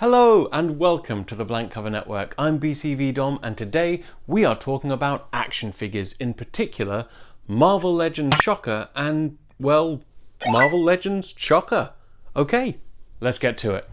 Hello and welcome to the Blank Cover Network. I'm BCV Dom and today we are talking about action figures, in particular Marvel Legends Shocker and, well, Marvel Legends Shocker. Okay, let's get to it.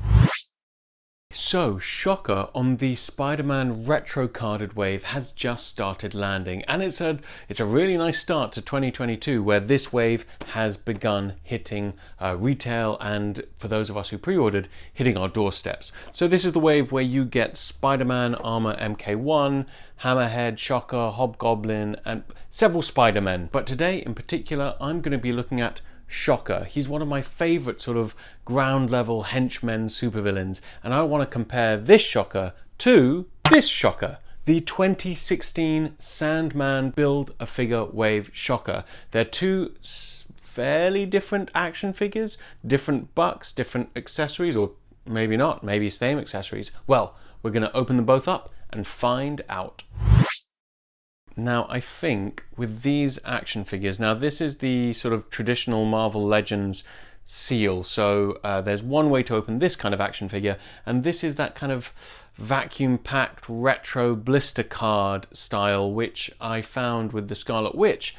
So, Shocker on the Spider-Man retro carded wave has just started landing, and it's a really nice start to 2022 where this wave has begun hitting retail and, for those of us who pre-ordered, hitting our doorsteps. So this is the wave where you get Spider-Man Armor MK1, Hammerhead, Shocker, Hobgoblin, and several Spider-Men. But today in particular I'm going to be looking at Shocker. He's one of my favourite sort of ground level henchmen supervillains, and I want to compare this Shocker to this Shocker, the 2016 Sandman Build-A-Figure Wave Shocker. They're two fairly different action figures, different bucks, different accessories, or maybe not, maybe same accessories. Well, we're going to open them both up and find out. Now, I think with these action figures, now this is the sort of traditional Marvel Legends seal, so there's one way to open this kind of action figure, and this is that kind of vacuum-packed retro blister card style, which I found with the Scarlet Witch.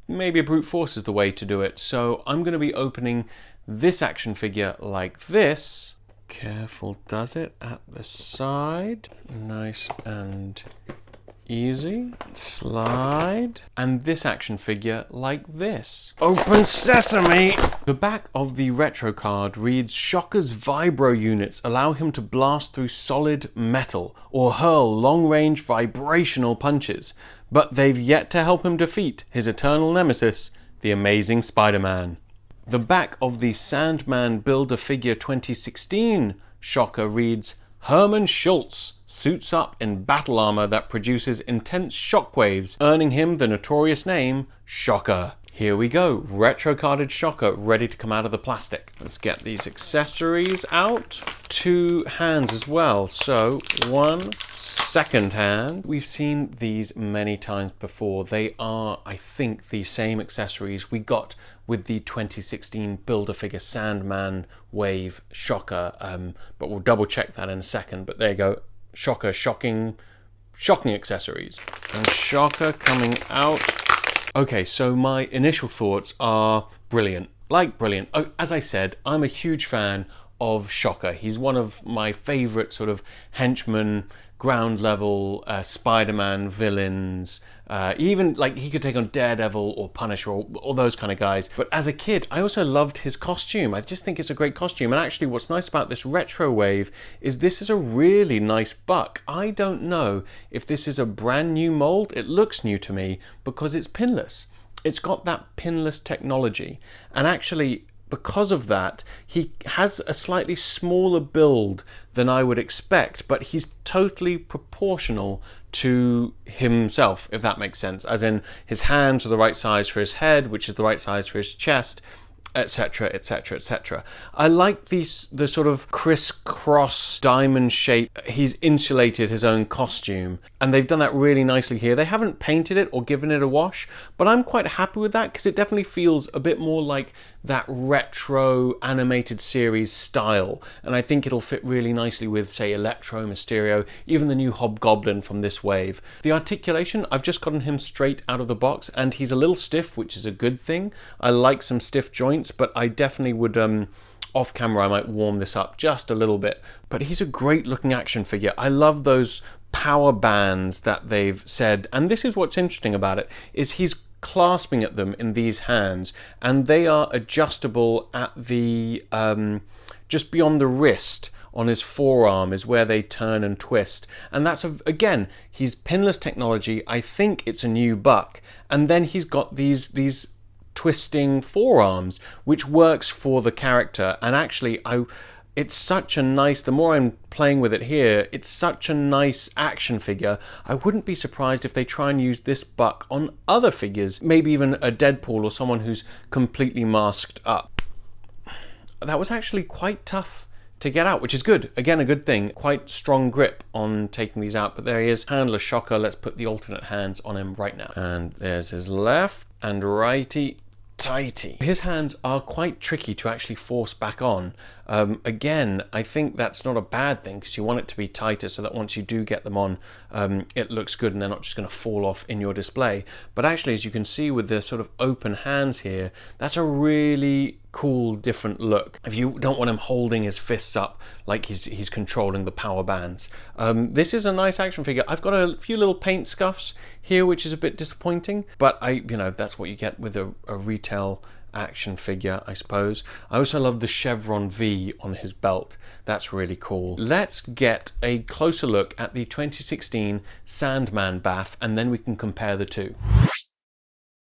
Maybe a brute force is the way to do it, so I'm going to be opening this action figure like this. Careful does it at the side, nice and easy. Slide. And this action figure like this. Open sesame! The back of the retro card reads, Shocker's vibro units allow him to blast through solid metal or hurl long-range vibrational punches, but they've yet to help him defeat his eternal nemesis, the Amazing Spider-Man. The back of the Sandman Build-A-Figure 2016 Shocker reads, Herman Schultz suits up in battle armor that produces intense shockwaves, earning him the notorious name Shocker. Here we go, retro-carded Shocker ready to come out of the plastic. Let's get these accessories out. Two hands as well, so one second hand. We've seen these many times before. They are, I think, the same accessories we got with the 2016 Build-A-Figure Sandman Wave Shocker, but we'll double check that in a second. But there you go, Shocker, shocking accessories. And Shocker coming out. Okay, so my initial thoughts are brilliant, brilliant. As I said, I'm a huge fan of Shocker. He's one of my favorite sort of henchmen, ground level Spider-Man villains. Even like he could take on Daredevil or Punisher or all those kind of guys. But as a kid, I also loved his costume. I just think it's a great costume. And actually what's nice about this retro wave is this is a really nice buck. I don't know if this is a brand new mold. It looks new to me because it's pinless. It's got that pinless technology. And actually, because of that, he has a slightly smaller build than I would expect, but he's totally proportional to himself, if that makes sense. As in, his hands are the right size for his head, which is the right size for his chest, etc, etc, etc. I like the sort of crisscross diamond shape. He's insulated his own costume, and they've done that really nicely here. They haven't painted it or given it a wash, but I'm quite happy with that because it definitely feels a bit more like that retro animated series style, and I think it'll fit really nicely with, say, Electro, Mysterio, even the new Hobgoblin from this wave. The articulation, I've just gotten him straight out of the box, and he's a little stiff, which is a good thing. I like some stiff joints, but I definitely would, off camera, I might warm this up just a little bit. But he's a great looking action figure. I love those power bands that they've said, and this is what's interesting about it, is he's clasping at them in these hands, and they are adjustable at the just beyond the wrist on his forearm is where they turn and twist, and that's again, he's pinless technology. I think it's a new buck, and then he's got these twisting forearms, which works for the character. And actually, it's such a nice, the more I'm playing with it here, it's such a nice action figure. I wouldn't be surprised if they try and use this buck on other figures, maybe even a Deadpool or someone who's completely masked up. That was actually quite tough to get out, which is good. Again, a good thing. Quite strong grip on taking these out, but there he is. Handler Shocker. Let's put the alternate hands on him right now. And there's his left and righty tighty. His hands are quite tricky to actually force back on. Again, I think that's not a bad thing because you want it to be tighter so that once you do get them on, it looks good and they're not just going to fall off in your display. But actually, as you can see with the sort of open hands here, that's a really cool different look. If you don't want him holding his fists up like he's controlling the power bands. This is a nice action figure. I've got a few little paint scuffs here which is a bit disappointing, but that's what you get with a retail action figure, I suppose. I also love the chevron V on his belt. That's really cool. Let's get a closer look at the 2016 Sandman Baff and then we can compare the two.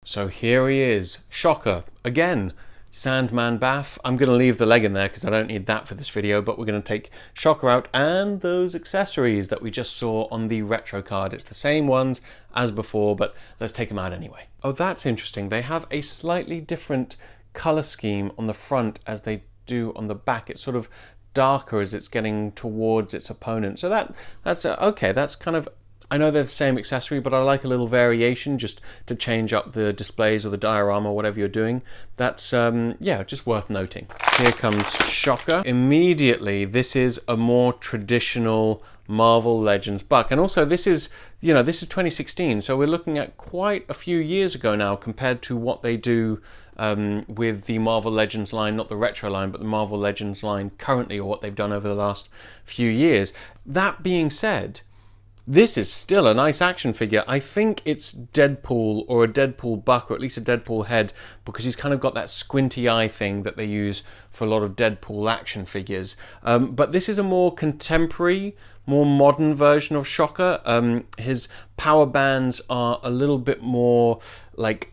So here he is, Shocker again. Sandman Baff. I'm going to leave the leg in there because I don't need that for this video, but we're going to take Shocker out and those accessories that we just saw on the retro card. It's the same ones as before, but let's take them out anyway. Oh, that's interesting. They have a slightly different color scheme on the front as they do on the back. It's sort of darker as it's getting towards its opponent. So that's okay. That's kind of, I know they're the same accessory, but I like a little variation just to change up the displays or the diorama, whatever you're doing. That's, yeah, just worth noting. Here comes Shocker. Immediately, this is a more traditional Marvel Legends buck. And also this is, this is 2016, so we're looking at quite a few years ago now compared to what they do with the Marvel Legends line, not the retro line, but the Marvel Legends line currently, or what they've done over the last few years. That being said, this is still a nice action figure. I think it's Deadpool or a Deadpool buck, or at least a Deadpool head, because he's kind of got that squinty eye thing that they use for a lot of Deadpool action figures. But this is a more contemporary, more modern version of Shocker. His power bands are a little bit more like...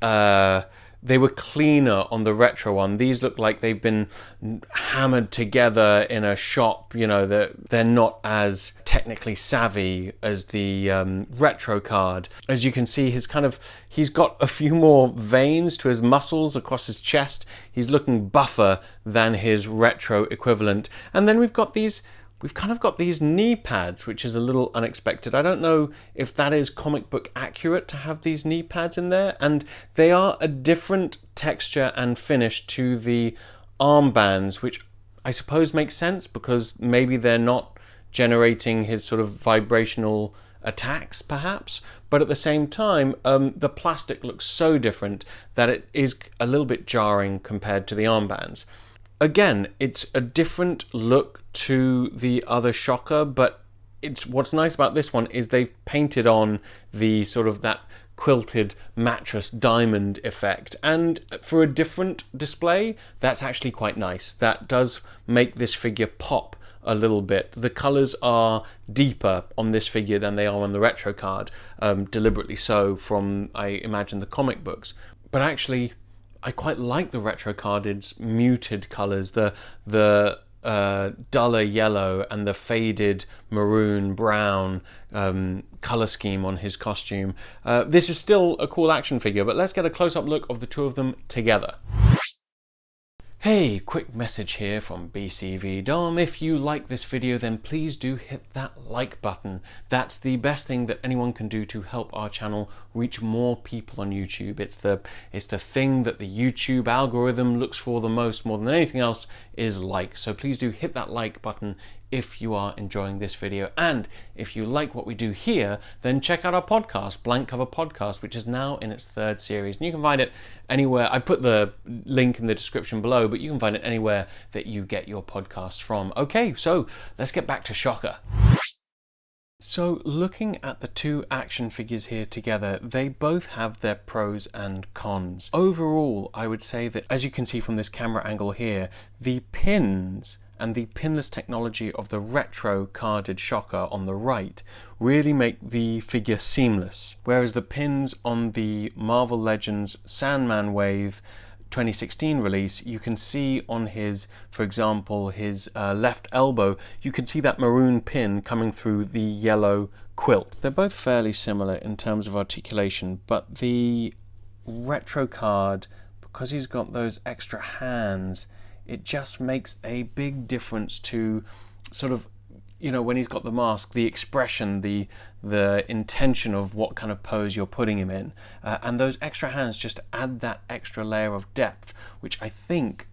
they were cleaner on the retro one. These look like they've been hammered together in a shop. They're not as technically savvy as the retro card. As you can see, he's got a few more veins to his muscles across his chest. He's looking buffer than his retro equivalent. And then we've kind of got these knee pads, which is a little unexpected. I don't know if that is comic book accurate to have these knee pads in there, and they are a different texture and finish to the armbands, which I suppose makes sense because maybe they're not generating his sort of vibrational attacks, perhaps. But at the same time, the plastic looks so different that it is a little bit jarring compared to the armbands. Again, it's a different look to the other Shocker, but what's nice about this one is they've painted on the sort of that quilted mattress diamond effect, and for a different display, that's actually quite nice. That does make this figure pop a little bit. The colors are deeper on this figure than they are on the retro card, deliberately so from, I imagine, the comic books. But actually, I quite like the retro carded's muted colours, the duller yellow and the faded maroon brown colour scheme on his costume. This is still a cool action figure, but let's get a close-up look of the two of them together. Hey, quick message here from BCV Dom. If you like this video, then please do hit that like button. That's the best thing that anyone can do to help our channel reach more people on YouTube. It's the thing that the YouTube algorithm looks for the most, more than anything else, is likes. So please do hit that like button if you are enjoying this video. And if you like what we do here, then check out our podcast, Blank Cover Podcast, which is now in its third series. And you can find it anywhere. I put the link in the description below, but you can find it anywhere that you get your podcasts from. Okay, so let's get back to Shocker. So looking at the two action figures here together, they both have their pros and cons. Overall, I would say that, as you can see from this camera angle here, the pins and the pinless technology of the retro carded Shocker on the right really make the figure seamless, whereas the pins on the Marvel Legends Sandman Wave 2016 release, you can see on his, for example, his left elbow, you can see that maroon pin coming through the yellow quilt. They're both fairly similar in terms of articulation, but the retro card, because he's got those extra hands, it just makes a big difference to sort of when he's got the mask, the expression, the intention of what kind of pose you're putting him in. And those extra hands just add that extra layer of depth, which I think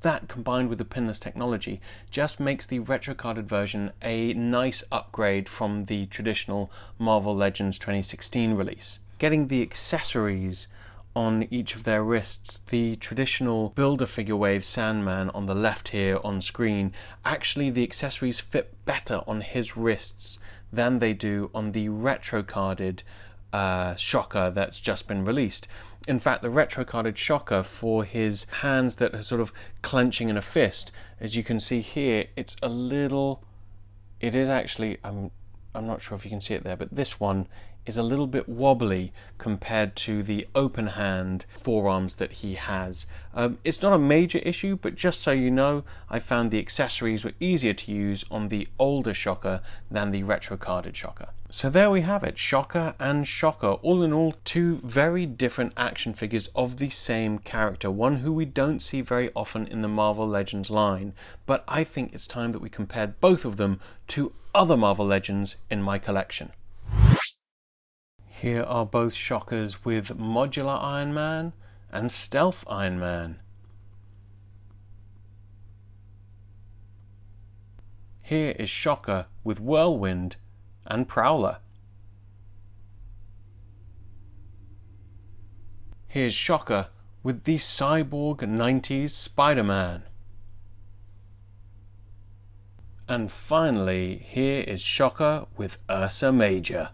that combined with the pinless technology just makes the retrocarded version a nice upgrade from the traditional Marvel Legends 2016 release. Getting the accessories on each of their wrists, the traditional Build-A-Figure Wave Sandman on the left here on screen, actually the accessories fit better on his wrists than they do on the retrocarded Shocker that's just been released. In fact, the retrocarded Shocker, for his hands that are sort of clenching in a fist, as you can see here, it is actually, I'm not sure if you can see it there, but this one is a little bit wobbly compared to the open hand forearms that he has. It's not a major issue, but just so you know, I found the accessories were easier to use on the older Shocker than the retrocarded Shocker. So there we have it, Shocker and Shocker. All in all, two very different action figures of the same character, one who we don't see very often in the Marvel Legends line, but I think it's time that we compared both of them to other Marvel Legends in my collection. Here are both Shockers with Modular Iron Man and Stealth Iron Man. Here is Shocker with Whirlwind and Prowler. Here's Shocker with the cyborg 90s Spider-Man. And finally, here is Shocker with Ursa Major.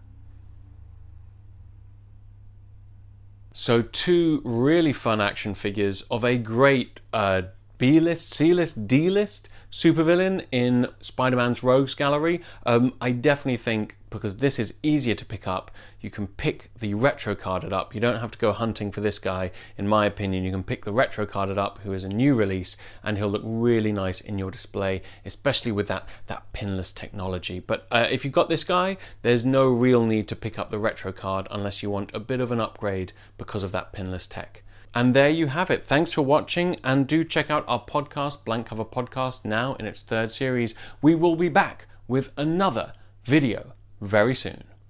So two really fun action figures of a great B-list, C-list, D-list supervillain in Spider-Man's Rogues Gallery. I definitely think, because this is easier to pick up, you can pick the retro carded up. You don't have to go hunting for this guy. In my opinion, you can pick the retro carded up, who is a new release, and he'll look really nice in your display, especially with that pinless technology. But if you've got this guy, there's no real need to pick up the retro card unless you want a bit of an upgrade because of that pinless tech. And there you have it. Thanks for watching, and do check out our podcast, Blank Cover Podcast, now in its third series. We will be back with another video very soon.